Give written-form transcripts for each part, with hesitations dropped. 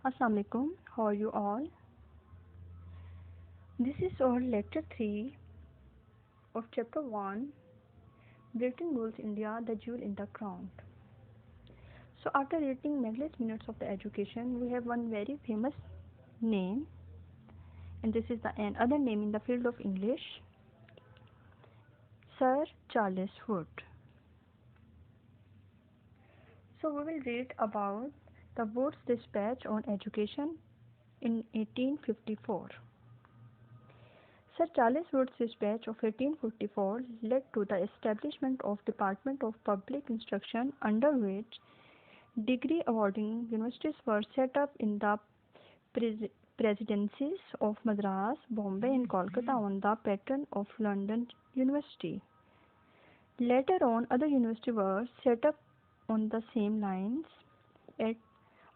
Assalamu alaikum. How are you all? This is our lecture 3 of chapter 1, Britain Rules India, the Jewel in the Crown. So after reading endless minutes of the education, we have one very famous name, and this is the another name in the field of English, Sir Charles Wood. So we will read about the Wood's dispatch on education in 1854. Sir Charles Wood's dispatch of 1854 led to the establishment of Department of Public Instruction, under which degree awarding universities were set up in the presidencies of Madras, Bombay and Kolkata on the pattern of London University. Later on, other universities were set up on the same lines at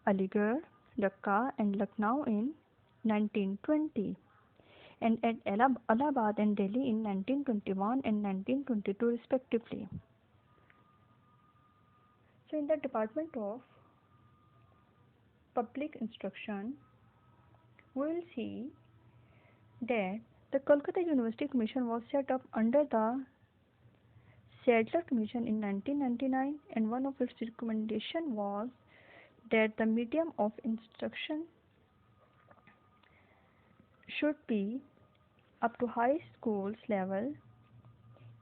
Aligarh, Dhaka and Lucknow in 1920, and at Allahabad and Delhi in 1921 and 1922 respectively. So in the Department of Public Instruction, we will see that the Kolkata University Commission was set up under the Sadler Commission in 1999, and one of its recommendations was that the medium of instruction should be up to high schools level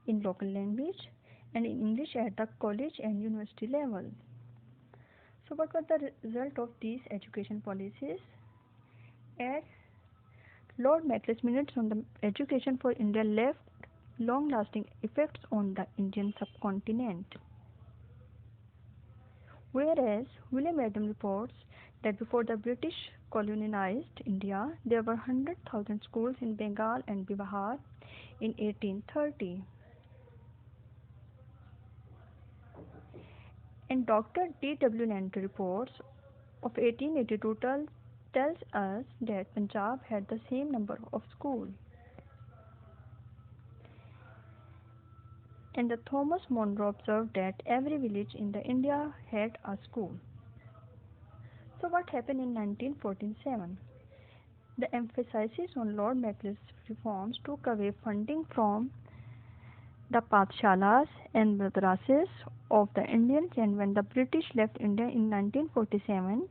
in local language and in English at the college and university level. So what was the result of these education policies? As Lord Macleay's minutes on the education for India left long-lasting effects on the Indian subcontinent. Whereas William Adam reports that before the British colonized India, there were 100,000 schools in Bengal and Bihar in 1830. And Dr. D.W. Landry reports of 1882 tells us that Punjab had the same number of schools. And the Thomas Monro observed that every village in the India had a school. So what happened in 1947? The emphasis on Lord Macleay's reforms took away funding from the Pathshalas and madrasas of the Indians, and when the British left India in 1947,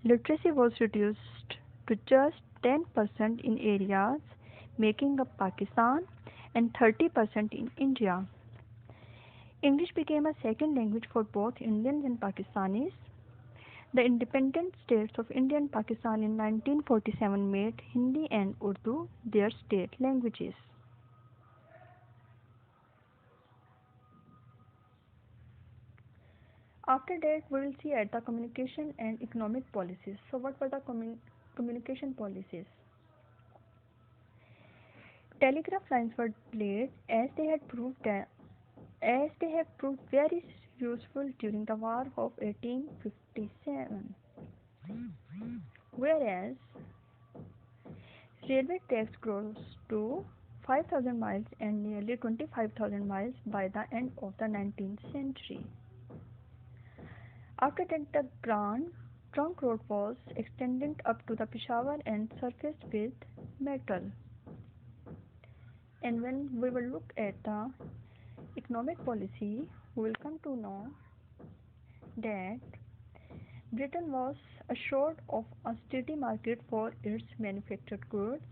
literacy was reduced to just 10% in areas making up Pakistan and 30% in India. English became a second language for both Indians and Pakistanis. The independent states of India and Pakistan in 1947 made Hindi and Urdu their state languages. After that, we will see at the communication and economic policies. So what were the communication policies? Telegraph lines were laid as they have proved very useful during the War of 1857. Whereas railway tracks grows to 5,000 miles and nearly 25,000 miles by the end of the 19th century. After that, the Grand Trunk Road was extended up to the Peshawar and surfaced with metal. And when we will look at the economic policy, we will come to know that Britain was assured of a steady market for its manufactured goods.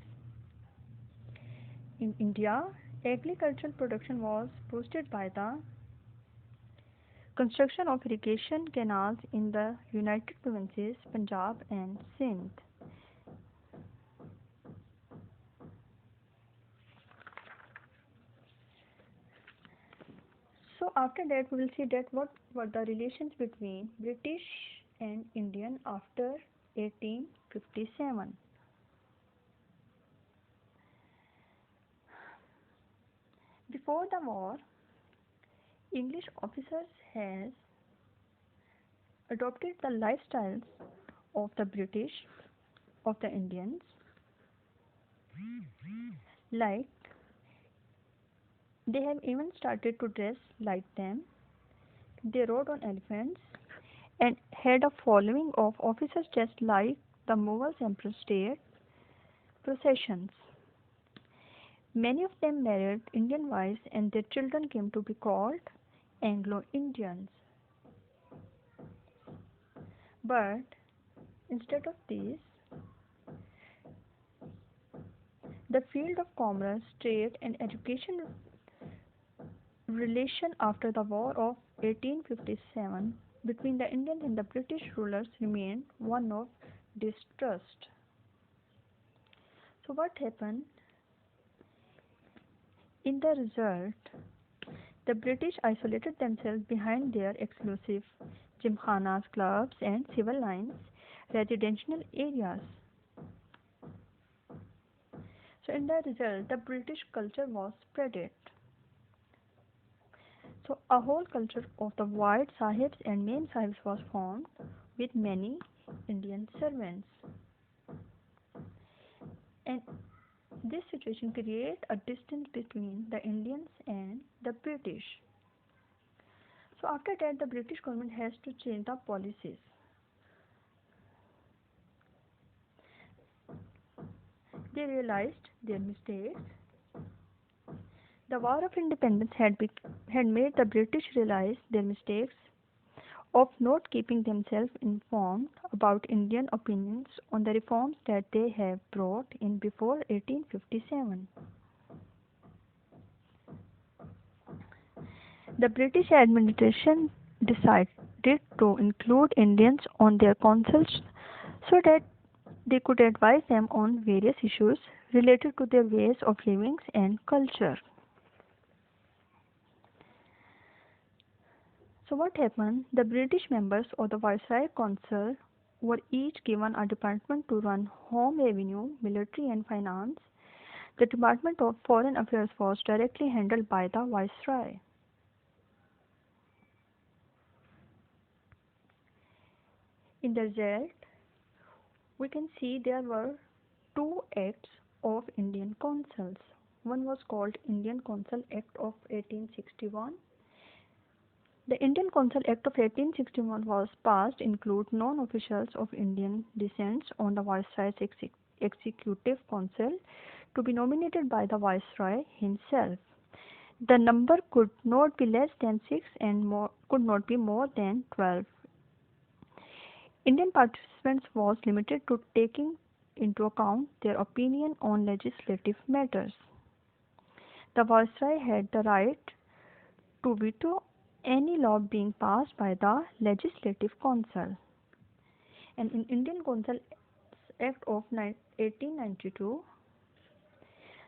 In India, agricultural production was boosted by the construction of irrigation canals in the United Provinces, Punjab and Sindh. So after that, we will see that what were the relations between British and Indian after 1857. Before the war, English officers has adopted the lifestyles of the British, of the Indians, like they have even started to dress like them. They rode on elephants and had a following of officers just like the Mughals emperor state processions. Many of them married Indian wives and their children came to be called Anglo-Indians. But instead of this, the field of commerce, trade, and education relation after the War of 1857 between the Indian and the British rulers remained one of distrust. So what happened? In the result, the British isolated themselves behind their exclusive gymkhanas, clubs, and civil lines residential areas. So in the result, the British culture was spreaded. So a whole culture of the white sahibs and mem sahibs was formed with many Indian servants. And this situation created a distance between the Indians and the British. So after that, the British government has to change the policies. They realized their mistakes. The War of Independence had made the British realize their mistakes of not keeping themselves informed about Indian opinions on the reforms that they have brought in before 1857. The British administration decided to include Indians on their councils so that they could advise them on various issues related to their ways of living and culture. So what happened? The British members of the Viceroy Council were each given a department to run home revenue, military and finance. The Department of Foreign Affairs was directly handled by the Viceroy. In the result, we can see there were two acts of Indian councils. One was called Indian Council Act of 1861. The Indian Council Act of 1861 was passed include non-officials of Indian descent on the Viceroy's Executive Council to be nominated by the Viceroy himself. The number could not be less than 6 and could not be more than 12. Indian participants was limited to taking into account their opinion on legislative matters. The Viceroy had the right to veto any law being passed by the Legislative Council. And in Indian Council Act of 1892,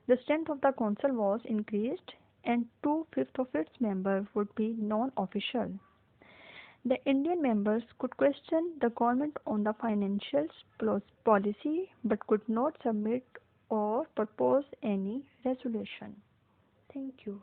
the strength of the council was increased and 2/5 of its members would be non-official. The Indian members could question the government on the financial policy but could not submit or propose any resolution. Thank you.